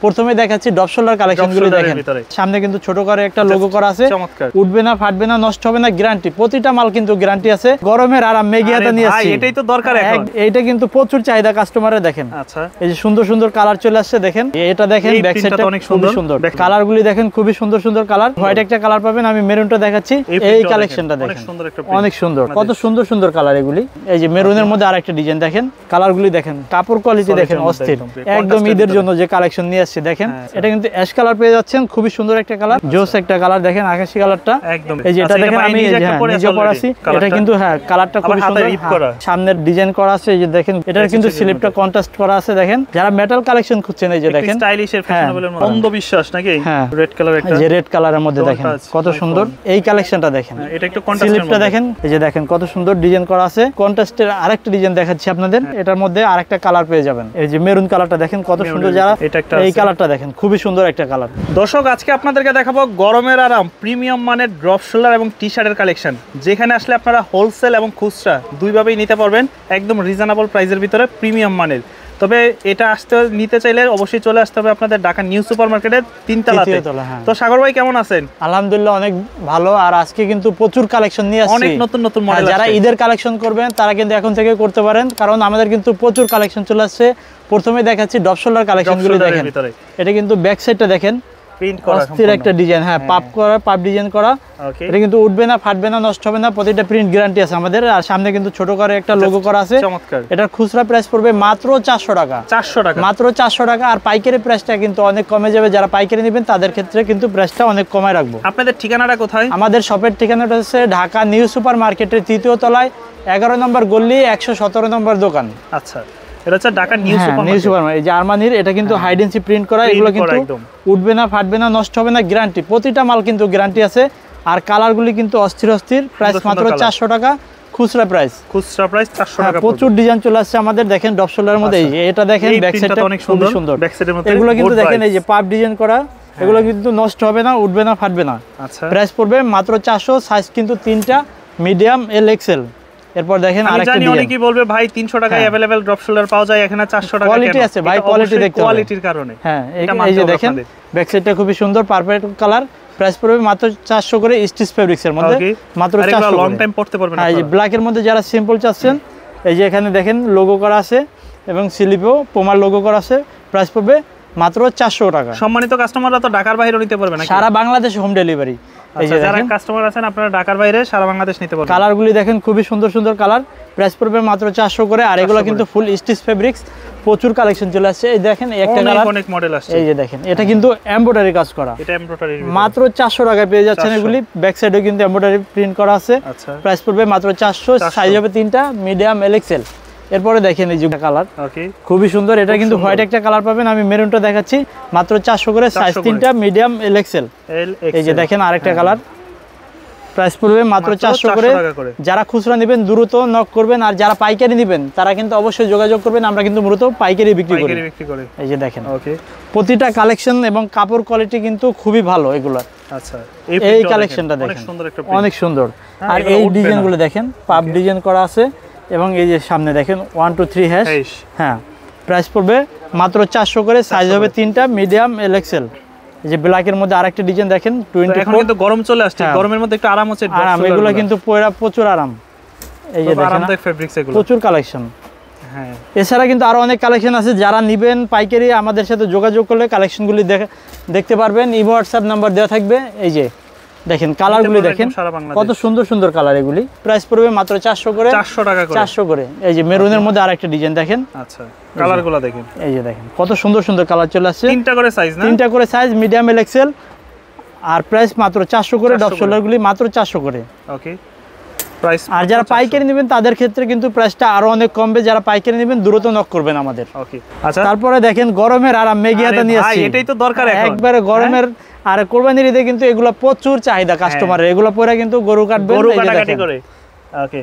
প্রথমে দেখাচ্ছি depth shoulder কালেকশনগুলো দেখেন। সামনে কিন্তু ছোট করে একটা লোগো করা আছে, উঠবে না, ফাটবে না, নষ্ট হবে না, গ্যারান্টি। প্রতিটা মাল কিন্তু গ্যারান্টি আছে। গরমের আরাম মেগিয়াটা নিয়ে আসছি, এটাই তো দরকার এখন। এইটা কিন্তু প্রচুর চাহিদা কাস্টমারের। দেখেন আচ্ছা, এই যে সুন্দর সুন্দর কালার চলে আসছে, দেখেন এটা দেখেন, ব্যাক সাইডটা অনেক সুন্দর সুন্দর কালারগুলি দেখেন, খুবই সুন্দর সুন্দর কালার। হোয়াইট একটা কালার পাবেন, আমি মেরুনটা দেখাচ্ছি। এই কালেকশনটা দেখেন, অনেক সুন্দর, কত সুন্দর সুন্দর কালার এগুলি। এই যে মেরুনের মধ্যে আরেকটা ডিজাইন দেখেন, কালারগুলি দেখেন, কাপড় কোয়ালিটি দেখেন অস্থির। একদম ঈদের জন্য যে কালেকশন নিয়ে আসছে দেখেন, এটা কিন্তু অ্যাশ কালার পেয়ে যাচ্ছেন, খুবই সুন্দর একটা কালার, জোস একটা কালার দেখেন, আকাশী কালারটা একদম। এই যে এটা দেখেন, আমি নিজে পরাছি, এটা কিন্তু হ্যাঁ কালারটা খুবই সুন্দর, সামনের ডিজাইন করা আছে। এই যে দেখেন, এটার কিন্তু স্লিপটা কন্ট্রাস্ট করা আছে। দেখেন যারা মেটাল কালেকশন খুঁজছেন, এই যে দেখেন স্টাইলিশের ফ্যাশনেবলের মধ্যে অন্ধবিশ্বাস নাকি, রেড কালার একটা, যে রেড কালারের মধ্যে দেখেন কত সুন্দর এই কালেকশনটা দেখেন। এটা একটু কন্ট্রাস্ট, স্লিপটা দেখেন, এই যে দেখেন কত সুন্দর ডিজাইন করা আছে। কন্ট্রাস্টের আরেকটা ডিজাইন দেখাচ্ছি আপনাদের, এটার মধ্যে আরেকটা কালার পেয়ে যাবেন। এই যে মেরুন কালারটা দেখেন কত সুন্দর, যারা এই কালারটা দেখেন, খুবই সুন্দর একটা কালার। দর্শক, আজকে আপনাদেরকে দেখাবো গরমের আরাম প্রিমিয়াম মানের ড্রপ শোল্ডার এবং টি শার্টের কালেকশন, যেখানে আসলে আপনারা হোলসেল এবং খুচরা দুইভাবেই নিতে পারবেন একদম রিজনেবল প্রাইসের ভিতরে, প্রিমিয়াম মানের। তবে এটা নিতে চাইলে অবশ্যই চলে আসতে হবে আপনাদের ঢাকা নিউ সুপার মার্কেটের 3 তলাতে। তো সাগর ভাই কেমন আছেন? আলহামদুলিল্লাহ অনেক ভালো। আর আজকে কিন্তু প্রচুর কালেকশন নিয়ে আসছি, অনেক নতুন নতুন মডেল। যারা ঈদের কালেকশন করবেন তারা কিন্তু এখন থেকে করতে পারেন, কারণ আমাদের কিন্তু প্রচুর কালেকশন চলে আসছে। প্রথমে দেখাচ্ছি ডপ শোল্ডার কালেকশনগুলো দেখেন, এটা কিন্তু ব্যাক সাইডটা দেখেন, প্রিন্ট করা অস্থির একটা ডিজাইন, হ্যাঁ পাপ করা, পাপ ডিজাইন করা। এটা কিন্তু উঠবে না, ফাটবে না, নষ্ট হবে না, প্রতিটা প্রিন্ট গ্যারান্টি আছে আমাদের। আর সামনে কিন্তু ছোট করে একটা লোগো করা আছে। এটার খুচরা প্রাইস পড়বে মাত্র 400 টাকা, 400 টাকা, মাত্র 400 টাকা। আর পাইকারি প্রাইসটা কিন্তু অনেক কমে যাবে, যারা পাইকারি নেবেন তাদের ক্ষেত্রে কিন্তু প্রাইসটা অনেক কমায় রাখবো। আপনাদের ঠিকানাটা কোথায়? আমাদের শপের ঠিকানাটা হচ্ছে ঢাকা নিউ সুপার মার্কেটের 3য় তলায় 11 নম্বর গলি, 117 নম্বর দোকান। আচ্ছা, এটা হচ্ছে ঢাকা নিউ সুপার মার্কেট। এই যে আরমানির, এটা কিন্তু হাইডেন্সি প্রিন্ট করা, এগুলো কিন্তু উঠবে না, ফাটবে না, নষ্ট হবে না, গ্যারান্টি। প্রতিটা মাল কিন্তু গ্যারান্টি আছে। আর কালারগুলি কিন্তু অস্থির অস্থির। প্রাইস মাত্র 400 টাকা খুচরা প্রাইস, 400 টাকা। প্রচুর ডিজাইন চলে আসছে আমাদের, দেখেন ডপ শোল্ডারের মধ্যে। এই যে এটা দেখেন, ব্যাক সাইডটা অনেক সুন্দর সুন্দর, এগুলো কিন্তু দেখেন, এই যে পাপ ডিজাইন করা, এগুলো কিন্তু নষ্ট হবে না, উঠবে না, ফাটবে না। আচ্ছা, প্রাইস পড়বে মাত্র 400। সাইজ কিন্তু 3টা, মিডিয়াম, এল, এক্সেল। এরপর দেখেন আরেকটা ডিজাইন। অনেকেই বলবে ভাই 300 টাকায় अवेलेबल ড্রপ শোল্ডার পাওয়া যায়, এখানে 400 টাকা। কোয়ালিটি আছে ভাই, কোয়ালিটি দেখতে হবে, কোয়ালিটির কারণে। হ্যাঁ, এই যে দেখেন ব্যাক সাইডটা খুবই সুন্দর, পারফেক্ট কালার। প্রাইস পড়বে মাত্র 400 করে, স্টিচ ফেব্রিক্সের মধ্যে, মাত্র 400। লং টাইম পড়তে পারবেন। হ্যাঁ, এই যে ব্ল্যাকের মধ্যে যারা সিম্পল চাচ্ছেন, এই যে এখানে দেখেন লোগো করা আছে এবং স্লিপেও পোমার লোগো করা আছে। প্রাইস পড়বে মাত্র 400 টাকা। সম্মানিত কাস্টমাররা তো ঢাকার বাইরেও নিতে পারবে নাকি? সারা বাংলাদেশ হোম ডেলিভারি। এই যে যারা কাস্টমার আছেন আপনারা ঢাকার বাইরে সারা বাংলাদেশ নিতে পারবেন। কালারগুলি দেখেন, খুবই সুন্দর সুন্দর কালার। প্রাইস পড়বে মাত্র 400 করে। আর এগুলো কিন্তু ফুল স্টিচ ফেব্রিক্স, প্রচুর কালেকশন চলে আসছে। এই দেখেন একটা কালার, অনেক মডেল আসছে। এই যে দেখেন, এটা কিন্তু এমব্রয়ডারি কাজ করা, এটা এমব্রয়ডারি, মাত্র মাত্র 400 টাকায় পেয়ে যাচ্ছেন এগুলি। ব্যাক সাইডেও কিন্তু এমব্রয়ডারি প্রিন্ট করা আছে। আচ্ছা, প্রাইস পড়বে মাত্র 400। সাইজ হবে 3টা, মিডিয়াম, এল, এক্সেল। এরপরে দেখেন এই যে কালার, খুবই সুন্দর। এটা কিন্তু হোয়াইট একটা কালার পাবেন, আমি মেরুনটা দেখাচ্ছি। মাত্র 400 করে, সাইজ 3টা, মিডিয়াম, এল, এক্সেল। এই যে দেখেন আরেকটা কালার, প্রাইস পড়বে মাত্র 400 করে। যারা খুচরা নেবেন দ্রুত নক করবেন, আর যারা পাইকারি নেবেন তারা কিন্তু অবশ্যই যোগাযোগ করবেন। আমরা কিন্তু মূলত পাইকারি বিক্রি করি। এই যে দেখেন প্রতিটা কালেকশন এবং কাপড় কোয়ালিটি কিন্তু খুবই ভালো এগুলো। আচ্ছা, এই কালেকশনটা দেখেন, অনেক সুন্দর। আর এই ডিজাইনগুলো দেখেন, পাপ ডিজাইন করা আছে। এবং এই যে সামনে দেখেন 1 2 3 হ্যাশ। হ্যাঁ, প্রাইস পড়বে মাত্র 400 করে, সাইজ হবে 3টা, মিডিয়াম, এল, এক্সেল। এই যে ব্ল্যাকের মধ্যে আরেকটা ডিজাইন দেখেন, 24। এখন কিন্তু গরম চলে আসছে, গরমের মধ্যে একটু আরাম হচ্ছে, আরাম। এগুলো কিন্তু পয়রা প্রচুর আরাম। এই যে দেখেন আরামদায়ক ফেব্রিক্স, এগুলো প্রচুর কালেকশন। হ্যাঁ, এছাড়া কিন্তু আরো অনেক কালেকশন আছে। যারা নেবেন পাইকারি, আমাদের সাথে যোগাযোগ করলে কালেকশনগুলি দেখতে পারবেন। ইমো হোয়াটসঅ্যাপ নাম্বার দেওয়া থাকবে। এই যে দেখেন কালারগুলি দেখেন, কত সুন্দর সুন্দর কালার এগুলি। প্রাইস পড়বে মাত্র 400 করে, 400 টাকা করে, 400 করে। এই যে মেরুনের মধ্যে আরেকটা ডিজাইন দেখেন। আচ্ছা, কালারগুলো দেখেন, এই যে দেখেন কত সুন্দর সুন্দর কালার চলে আসছে। 3টা করে সাইজ না? 3টা করে সাইজ, মিডিয়াম, এল, এক্সেল। আর প্রাইস মাত্র 400 করে, ডপ শোল্ডারগুলি মাত্র 400 করে। ওকে, প্রাইস। আর যারা পাইকারি নেবেন তাদের ক্ষেত্রে কিন্তু প্রাইসটা আরো অনেক কমবে। যারা পাইকারি নেবেন দ্রুত নক করবেন আমাদের। ওকে, আচ্ছা। তারপরে দেখেন গরমের আরাম মেগিয়াটা নিয়ে আসছি, এটাই তো দরকার এখন, একবারে গরমের। আর কোরবানির ঈদে কিন্তু এগুলো প্রচুর চাহিদা কাস্টমারের। এগুলো পরে কিন্তু গরু কাটবে, গরু কাটাকাটি করে। ওকে,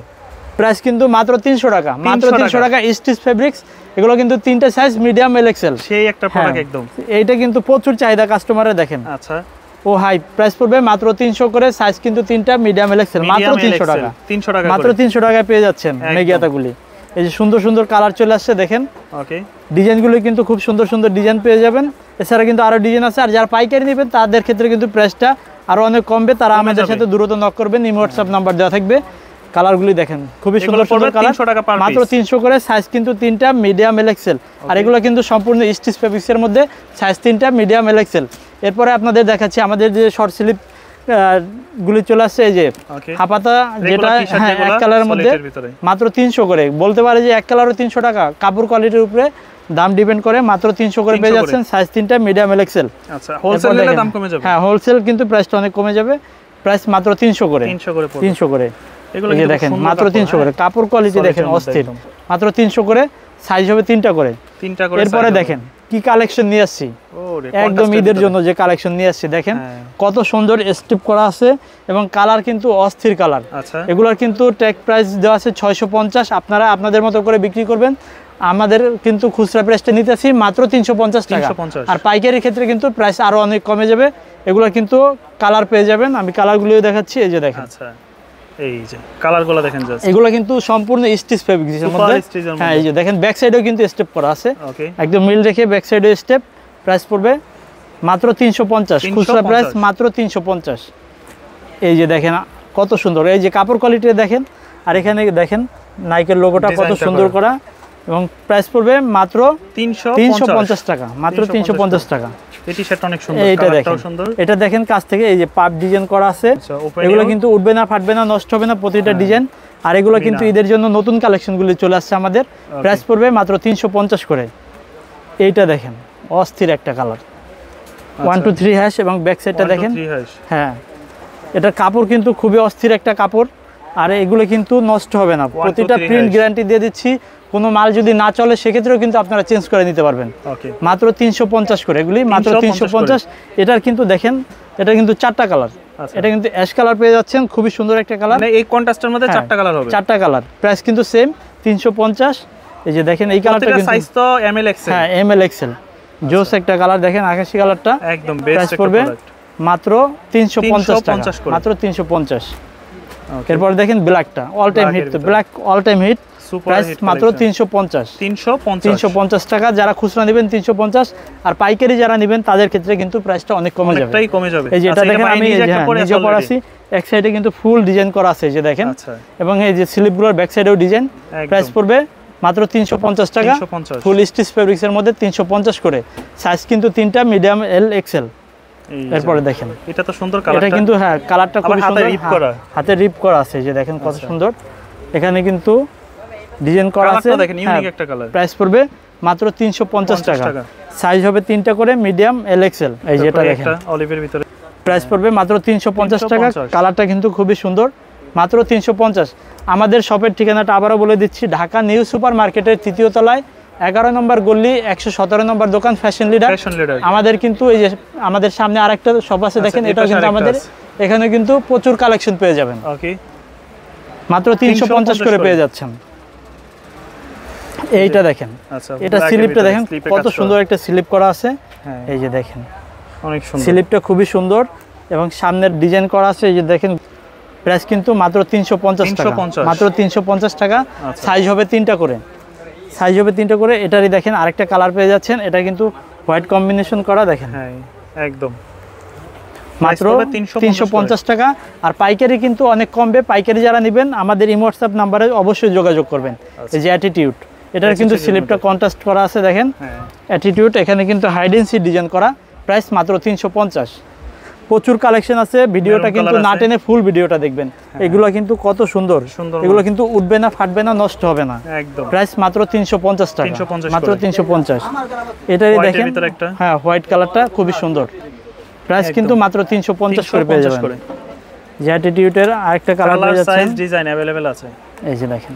প্রাইস কিন্তু মাত্র 300 টাকা, মাত্র 300 টাকা। স্টিচ ফেব্রিক্স, এগুলো কিন্তু 3টা সাইজ, মিডিয়াম, এল, এক্সেল। সেই একটা প্রোডাক্ট একদম। এইটা কিন্তু প্রচুর চাহিদা কাস্টমারের, দেখেন। আচ্ছা, ও হাই, প্রাইস পড়বে মাত্র 300 করে, সাইজ কিন্তু 3টা, মিডিয়াম, এল, এক্সেল। মাত্র 300 টাকা, 300 টাকা, মাত্র 300 টাকায় পেয়ে যাচ্ছেন মেগিয়াতাগুলি। এই যে সুন্দর সুন্দর কালার চলে আসছে দেখেন। ওকে, ডিজাইনগুলো কিন্তু খুব সুন্দর সুন্দর ডিজাইন পেয়ে যাবেন। এছাড়া কিন্তু আরো ডিজাইন আছে, আর যারা পাইকারি নেবেন তাদের ক্ষেত্রে কিন্তু প্রাইসটা আরো অনেক কমবে। তারা আমাদের সাথে দ্রুত নক করবেন, ইমো হোয়াটসঅ্যাপ নাম্বার দেওয়া থাকবে। কালারগুলি দেখেন খুবই সুন্দর সুন্দর কালার, মাত্র 300 করে। সাইজ কিন্তু 3টা, মিডিয়াম এল এক্সেল। আর এগুলো কিন্তু সম্পূর্ণ স্টিচ ফেব্রিক্সের মধ্যে, সাইজ 3টা, মিডিয়াম এল এক্সেল। এরপরে আপনাদের দেখাচ্ছি আমাদের যে শর্ট স্লিপ গুলি চলে আসছে, এই যে হাপাতা যেটা এক কালারের মধ্যে মাত্র 300 করে। বলতে পারে যে এক কালারও 300 টাকা, কাপড় কোয়ালিটির উপরে দাম ডিপেন্ড করে। মাত্র 300 করে পেয়ে যাচ্ছেন, সাইজ 3টা, মিডিয়াম এল এক্সেল। আচ্ছা, হোলসেল নিলে দাম কমে যাবে। হ্যাঁ, হোলসেল কিন্তু প্রাইসটা অনেক কমে যাবে। প্রাইস মাত্র 300 করে, 300 করে। এগুলো দেখেন মাত্র 300 করে, কাপড় কোয়ালিটি দেখেন অস্থির। মাত্র 300 করে, সাইজ হবে 3টা করে। এরপরে দেখেন কি কালেকশন নিয়ে আসছি, একদম ঈদের জন্য যে কালেকশন নিয়ে আসছি দেখেন কত সুন্দর স্ট্রিপ করা আছে এবং কালার কিন্তু অস্থির কালার। এগুলোর কিন্তু ট্যাগ প্রাইস দেওয়া আছে 650। আপনারা আপনাদের মতো করে বিক্রি করবেন। আমাদের কিন্তু খুচরা প্রাইসটা নিতেছি মাত্র 350 টাকা, আর পাইকারি ক্ষেত্রে কিন্তু প্রাইস আরো অনেক কমে যাবে। এগুলো কিন্তু কালার পেয়ে যাবেন, আমি কালারগুলো দেখাচ্ছি। এই যে দেখেন, এই যে কালারগুলো দেখেন, জাস্ট এগুলো কিন্তু সম্পূর্ণ স্টিচ ফেব্রিক্সের মধ্যে। হ্যাঁ, এই যে দেখেন ব্যাক সাইডেও কিন্তু স্টেপ করা আছে, একদম মিল রেখে ব্যাক সাইডে স্টেপ। প্রাইস পড়বে মাত্র 350, খুচরা প্রাইস মাত্র 350। এই যে দেখেন কত সুন্দর, এই যে কাপড় কোয়ালিটি দেখেন। আর এখানে দেখেন নাইকের লোগোটা কত সুন্দর করা, এবং প্রাইস পড়বে মাত্র 350 টাকা, মাত্র 350 টাকা। এই টি-শার্টটা অনেক সুন্দর, এটা দেখেন, এটা দেখেন কাছ থেকে এই যে পাপ ডিজাইন করা আছে। এগুলো কিন্তু উঠবে না, ফাটবে না, নষ্ট হবে না প্রতিটা ডিজাইন। আর এগুলো কিন্তু ঈদের জন্য নতুন কালেকশনগুলি চলে আসছে আমাদের। প্রাইস পড়বে মাত্র 350 করে। এইটা দেখেন অস্থির একটা কালার, 1 2 3 হ্যাশ, এবং ব্যাক সাইডটা দেখেন। হ্যাঁ, এটা কাপড় কিন্তু খুবই অস্থির একটা কাপড়, আর এগুলো কিন্তু নষ্ট হবে না। প্রতিটা প্রিন্ট গ্যারান্টি দিয়ে দিচ্ছি। কোনো মাল যদি না চলে সেক্ষেত্রেও কিন্তু আপনারা চেঞ্জ করে নিতে পারবেন। মাত্র 350 করে এগুলি, মাত্র 350। এটার কিন্তু দেখেন, এটা কিন্তু 4টা কালার। এটা কিন্তু অ্যাশ কালার পেয়ে যাচ্ছেন, খুবই সুন্দর একটা কালার। মানে এই কন্ট্রাস্টের মধ্যে 4টা কালার হবে, 4টা কালার। প্রাইস কিন্তু সেম 350। এই যে দেখেন এই কালারটা কিন্তু সাইজ তো এম এল এক্সেল। হ্যাঁ, এম এল এক্সেল। জোস একটা কালার দেখেন, আকাশী কালারটা একদম বেস্ট একটা প্রোডাক্ট। মাত্র 350 টাকা, মাত্র 350। এরপর দেখেন ব্ল্যাকটা অল টাইম হিট, তো black all time hit. Price মাত্র 350 টাকা। যারা খুচরা নেবেন 350, আর পাইকারি যারা নেবেন তাদের ক্ষেত্রে কিন্তু প্রাইসটা অনেক কমে যাবে। এই যে এটা দেখেন, আমি নিজে পরাছি, এক সাইডে কিন্তু ফুল ডিজাইন করা আছে, এই যে দেখেন। এবং এই যে স্লিপগুলোর ব্যাক সাইডেও ডিজাইন। প্রাইস পড়বে মাত্র 350 টাকা, ফুল স্টিচ ফেব্রিক্সের মধ্যে 350 করে। সাইজ কিন্তু 3টা, মিডিয়াম এল এক্সেল। এরপরে দেখেন এটা তো সুন্দর কালার, এটা কিন্তু হ্যাঁ কালারটা খুব সুন্দর, হাতে রিপ করা আছে, এই যে দেখেন কত সুন্দর। এখানে কিন্তু ডিজাইন করা আছে, দেখেন ইউনিক একটা কালার। প্রাইস পড়বে মাত্র 350 টাকা। সাইজ হবে 3টা করে, মিডিয়াম এল এক্সেল। এই যে এটা দেখেন অলিভের ভিতরে, প্রাইস পড়বে মাত্র 350 টাকা। কালারটা কিন্তু খুবই সুন্দর, মাত্র 350। আমাদের শপের ঠিকানাটা আবারও বলে দিচ্ছি, ঢাকা নিউ সুপার মার্কেটের 3য় তলায় 11 নম্বর গলি, 117 নম্বর দোকান, ফ্যাশন লিডার। আমাদের কিন্তু এই যে আমাদের সামনে আরেকটা শপ আছে দেখেন, এটাও কিন্তু আমাদের। এখানে কিন্তু প্রচুর কালেকশন পেয়ে যাবেন। মাত্র 350 করে পেয়ে যাচ্ছেন। এইটা দেখেন, এটা স্লিপটা দেখেন কত সুন্দর একটা স্লিপ করা আছে। এই যে দেখেন অনেক সুন্দর, স্লিপটা খুবই সুন্দর এবং সামনের ডিজাইন করা আছে। এই যে দেখেন প্রাইস কিন্তু মাত্র 350 টাকা, মাত্র 350 টাকা। সাইজ হবে 3টা করে, সাইজ হবে 3টা করে। এটারই দেখেন আরেকটা কালার পেয়ে যাচ্ছেন, এটা কিন্তু হোয়াইট কম্বিনেশন করা দেখেন। একদম মাত্র 350 টাকা। আর পাইকারি কিন্তু অনেক কমবে। পাইকারি যারা নেবেন আমাদের ইমো হোয়াটসঅ্যাপ নাম্বারে অবশ্যই যোগাযোগ করবেন। এই যে অ্যাটিটিউড, এটার কিন্তু স্লিপটা কন্ট্রাস্ট করা আছে দেখেন, অ্যাটিটিউড। এখানে কিন্তু হাইডেন্সি ডিজাইন করা, প্রাইস মাত্র 350। প্রচুর কালেকশন আছে, ভিডিওটা কিন্তু না টেনে ফুল ভিডিওটা দেখবেন। এগুলো কিন্তু কত সুন্দর, এগুলো কিন্তু উঠবে না, ফাটবে না, নষ্ট হবে না। প্রাইস মাত্র 350 টাকা, মাত্র 350। এটাই দেখেন, হ্যাঁ হোয়াইট কালারটা খুবই সুন্দর। প্রাইস কিন্তু মাত্র 350 করে পেয়ে যাবেন। যে অ্যাটিটিউডের আরেকটা কালার পেয়ে যাচ্ছে, সাইজ ডিজাইন अवेलेबल আছে। এই যে দেখেন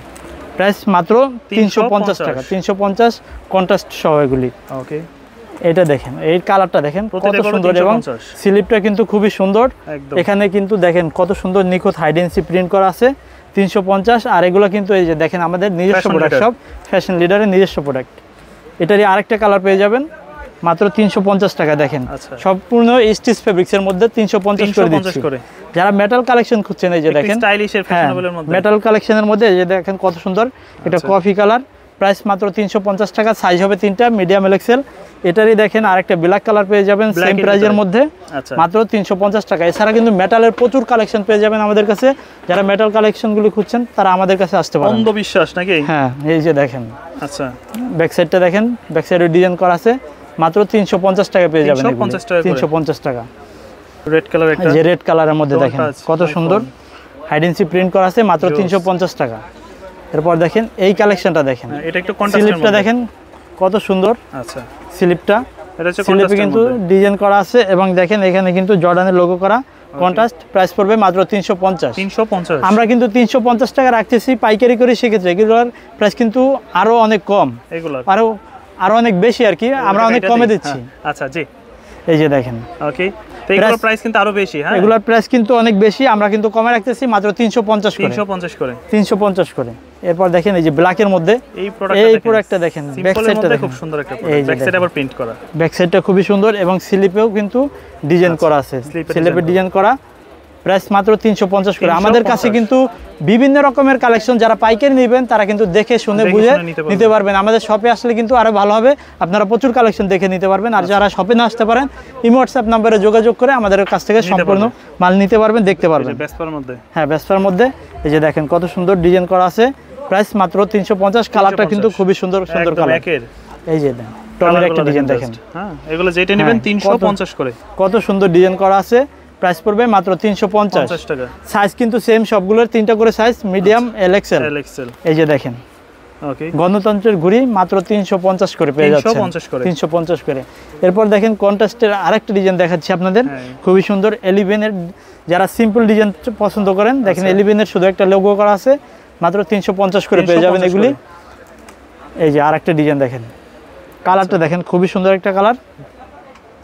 প্রাইস মাত্র 350 টাকা, 350 কন্ট্রাস্ট সহ এগুলি। ওকে, এটা দেখেন, এই কালারটা দেখেন কত সুন্দর, এবং স্লিপটা কিন্তু খুবই সুন্দর। এখানে কিন্তু দেখেন কত সুন্দর নিখুঁত হাইডেন্সি প্রিন্ট করা আছে। 350। আর এগুলো কিন্তু এই যে দেখেন আমাদের নিজস্ব প্রোডাক্ট, সব ফ্যাশন লিডারের নিজস্ব প্রোডাক্ট। এটারই আরেকটা কালার পেয়ে যাবেন, মাত্র 350 টাকা দেখেন আচ্ছা সম্পূর্ণ স্টিচ ফেব্রিক্সের মধ্যে 350 করে দিচ্ছি যারা মেটাল কালেকশন খুঁজছেন এই যে দেখেন স্টাইলিশের ফ্যাশনেবলের মধ্যে মেটাল কালেকশনের মধ্যে এই যে দেখেন কত সুন্দর এটা কফি কালার প্রাইস মাত্র 350 টাকা সাইজ হবে 3টা মিডিয়াম এক্সেল এটারই দেখেন আরেকটা ব্ল্যাক কালার পেয়ে যাবেন সেম প্রাইজের মধ্যে মাত্র 350 টাকা এছাড়া কিন্তু মেটালের প্রচুর কালেকশন পেয়ে যাবেন আমাদের কাছে যারা মেটাল কালেকশনগুলো খুঁজছেন তারা আমাদের কাছে আসতে পারেন অন্ধবিশ্বাস নাকি হ্যাঁ এই যে দেখেন আচ্ছা ব্যাক সাইডটা দেখেন ব্যাক সাইডে ডিজাইন করা আছে মাত্র 350 টাকা পেয়ে যাবেন 350 টাকা রেড কালার একটা যে রেড কালারের মধ্যে দেখেন কত সুন্দর হাইডেন্সি প্রিন্ট করা আছে মাত্র 350 টাকা এরপর দেখেন এই কালেকশনটা দেখেন এটা একটু কন্ট্রাস্টের স্লিপটা দেখেন কত সুন্দর আচ্ছা স্লিপটা এটা হচ্ছে স্লিপে কিন্তু ডিজাইন করা আছে এবং দেখেন এখানে কিন্তু জর্ডানের লোগো করা কন্ট্রাস্ট প্রাইস পড়বে মাত্র 350 আমরা কিন্তু 350 টাকা রাখতেছি পাইকারি করে সেক্ষেত্রে এগুলোর প্রাইস কিন্তু আরো অনেক কম এগুলোর আরো অনেক বেশি আর কি আমরা অনেক কমে দিচ্ছি আচ্ছা জি এই যে দেখেন ওকে তো এগুলোর প্রাইস কিন্তু আরো বেশি হ্যাঁ এগুলোর প্রাইস কিন্তু অনেক বেশি আমরা কিন্তু কমে রাখতেছি মাত্র 350 করে 350 করে এরপর দেখেন এই যে ব্ল্যাক এর মধ্যে এই প্রোডাক্টটা দেখেন ব্যাক সাইডটা খুব সুন্দর একটা প্রোডাক্ট ব্যাক সাইড আবার প্রিন্ট করা ব্যাক সাইডটা খুবই সুন্দর এবং স্লিপেও কিন্তু ডিজাইন করা আছে স্লিপে ডিজাইন করা প্রাইস মাত্র 350 করে আমাদের কাছে কিন্তু বিভিন্ন রকমের কালেকশন যারা পাইকারি নেবেন তারা কিন্তু দেখে শুনে বুঝে নিতে পারবেন আমাদের শপে আসলে কিন্তু আরো ভালো হবে আপনারা প্রচুর কালেকশন দেখে নিতে পারবেন আর যারা শপে না আসতে পারেন ইমো হোয়াটসঅ্যাপ নম্বরে যোগাযোগ করে আমাদের কাছ থেকে সম্পূর্ণ মাল নিতে পারবেন দেখতে পারবেন বেসপার মধ্যে হ্যাঁ বেসপার মধ্যে এই যে দেখেন কত সুন্দর ডিজাইন করা আছে প্রাইস মাত্র 350 কালারটা কিন্তু খুবই সুন্দর কালার এই যে দেখেন টমের একটা ডিজাইন দেখেন হ্যাঁ এগুলো যেটা নেবেন 350 করে কত সুন্দর ডিজাইন করা আছে প্রাইস পড়বে মাত্র 350 টাকা সাইজ কিন্তু সেম সবগুলোর 3টা করে সাইজ মিডিয়াম এল এক্সেল এই যে দেখেন ওকে গণতন্ত্রের ঘুড়ি মাত্র 350 করে পেয়ে যাচ্ছেন 350 করে এরপর দেখেন কন্ট্রাস্টের আরেকটা ডিজাইন দেখাচ্ছি আপনাদের খুবই সুন্দর 11 এর যারা সিম্পল ডিজাইন পছন্দ করেন দেখেন 11 এর শুধু একটা লোগো করা আছে মাত্র 350 করে পেয়ে যাবেন এগুলি এই যে আরেকটা ডিজাইন দেখেন কালারটা দেখেন খুবই সুন্দর একটা কালার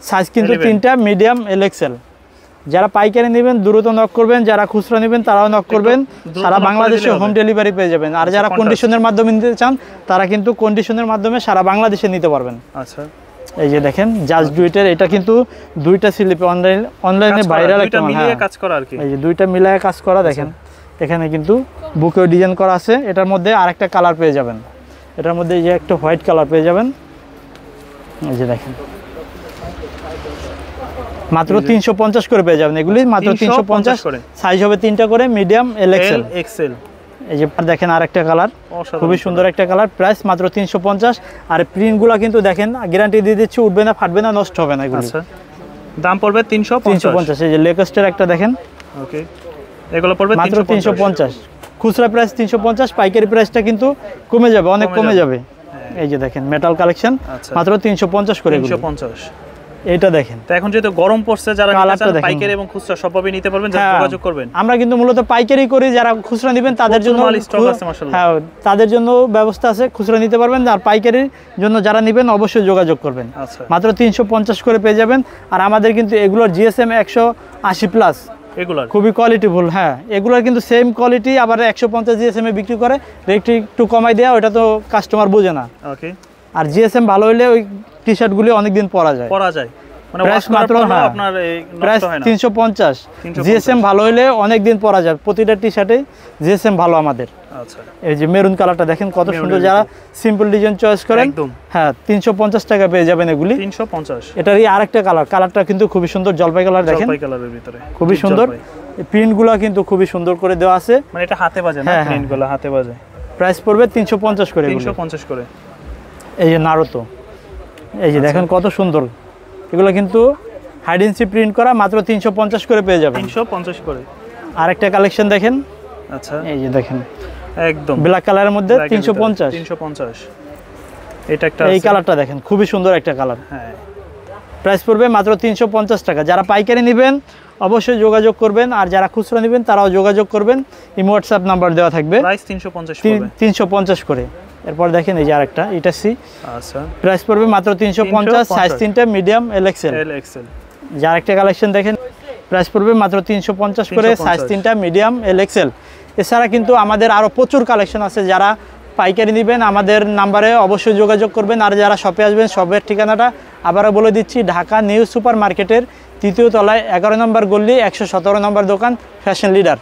সাইজ কিন্তু 3টা মিডিয়াম এল এক্সেল যারা পাইকারি নেবেন দ্রুত নক করবেন যারা খুচরা নেবেন তারাও নক করবেন সারা বাংলাদেশে হোম ডেলিভারি পেয়ে যাবেন আর যারা কন্ডিশনের মাধ্যমে নিতে চান তারা কিন্তু কন্ডিশনের মাধ্যমে সারা বাংলাদেশে নিতে পারবেন আচ্ছা এই যে দেখেন জাস্ট ডুইটের এটা কিন্তু দুইটা স্লিপে অনলাইনে ভাইরাল একটা মিলিয়ে কাজ করা আর কি এই যে দুইটা মিলায়ে কাজ করা দেখেন এখানে কিন্তু বুকেও ডিজাইন করা আছে এটার মধ্যে আরেকটা কালার পেয়ে যাবেন এটার মধ্যে এই যে একটা হোয়াইট কালার পেয়ে যাবেন এই যে দেখেন মাত্র 350 করে পেয়ে যাবেন এগুলি মাত্র 350 করে সাইজ হবে 3টা করে মিডিয়াম এল এক্সেল এই যে দেখেন আরেকটা কালার খুবই সুন্দর একটা কালার প্রাইস মাত্র 350 আর প্রিন্টগুলো কিন্তু দেখেন গ্যারান্টি দিয়ে দিচ্ছি উঠবে না ফাটবে না নষ্ট হবে না এগুলো আচ্ছা দাম পড়বে 350 এই যে লেটেস্টের একটা দেখেন ওকে এগুলো পড়বে মাত্র 350 খুচরা প্রাইস 350 পাইকারি প্রাইসটা কিন্তু কমে যাবে অনেক কমে যাবে এই যে দেখেন মেটাল কালেকশন মাত্র 350 করে 350 এটা দেখেন তো এখন যেহেতু গরম পড়ছে যারা নিতে চান পাইকারি এবং খুচরা সবভাবে নিতে পারবেন যারা যোগাযোগ করবেন আমরা কিন্তু মূলত পাইকারি করি যারা খুচরা নেবেন তাদের জন্য স্টক আছে মাশাআল্লাহ হ্যাঁ তাদের জন্য ব্যবস্থা আছে খুচরা নিতে পারবেন আর পাইকারির জন্য যারা নেবেন অবশ্যই যোগাযোগ করবেন আচ্ছা মাত্র 350 করে পেয়ে যাবেন আর আমাদের কিন্তু এগুলোর জিএসএম 180 প্লাস এগুলার খুবই কোয়ালিটিফুল হ্যাঁ এগুলোর কিন্তু সেম কোয়ালিটি আবার 150 জিএসএম এ বিক্রি করে রেট একটু কমাই দেয়া ওটা তো কাস্টমার বোঝে না ওকে আর জিএসএম ভালো হলে ওই টি-শার্টগুলো অনেক দিন পরা যায় মানে ওয়াশ মাত্র আপনার এই নষ্ট হয় না 350 জিএসএম ভালো হলে অনেক দিন পরা যায় প্রতিটা টি-শার্টে জিএসএম ভালো আমাদের আচ্ছা এই যে মেরুন কালারটা দেখেন কত সুন্দর যারা সিম্পল ডিজাইন চয়েস করেন একদম হ্যাঁ 350 টাকা পেয়ে যাবেন এগুলি 350 এটারই আরেকটা কালারটা কিন্তু খুবই সুন্দর জলপাই কালার দেখেন জলপাই কালারের ভিতরে খুবই সুন্দর এই প্রিন্টগুলো কিন্তু খুবই সুন্দর করে দেওয়া আছে মানে এটা হাতে বাজে না প্রিন্টগুলো হাতে বাজে প্রাইস পড়বে 350 করে 350 করে এই যে নারুতো এই যে দেখেন কত সুন্দর এগুলো কিন্তু হাইডেন্সি প্রিন্ট করা মাত্র 350 করে পেয়ে যাবেন 350 করে আরেকটা কালেকশন দেখেন আচ্ছা এই যে দেখেন একদম ব্ল্যাক কালারের মধ্যে 350 এটা একটা এই কালারটা দেখেন খুবই সুন্দর একটা কালার হ্যাঁ প্রাইস পড়বে মাত্র 350 টাকা যারা পাইকারি নেবেন অবশ্যই যোগাযোগ করবেন আর যারা খুচরা নেবেন তারাও যোগাযোগ করবেন ইমো হোয়াটসঅ্যাপ নাম্বার দেওয়া থাকবে প্রাইস 350 পড়বে 350 করে এরপর দেখেন এই যে আরেকটা এটা সি আচ্ছা প্রাইস পড়বে মাত্র 350 সাইজ 3টা মিডিয়াম এল এক্সেল যে আরেকটা কালেকশন দেখেন প্রাইস পড়বে মাত্র 350 করে সাইজ 3টা মিডিয়াম এল এক্সেল এছাড়া কিন্তু আমাদের আরো প্রচুর কালেকশন আছে যারা পাইকারি নেবেন আমাদের নাম্বারে অবশ্যই যোগাযোগ করবেন। আর যারা শপে আসবেন শপের ঠিকানাটা আবারও বলে দিচ্ছি, ঢাকা নিউ সুপার মার্কেটের 3য় তলায় 11 নম্বর গলি 117 নম্বর দোকান ফ্যাশন লিডার।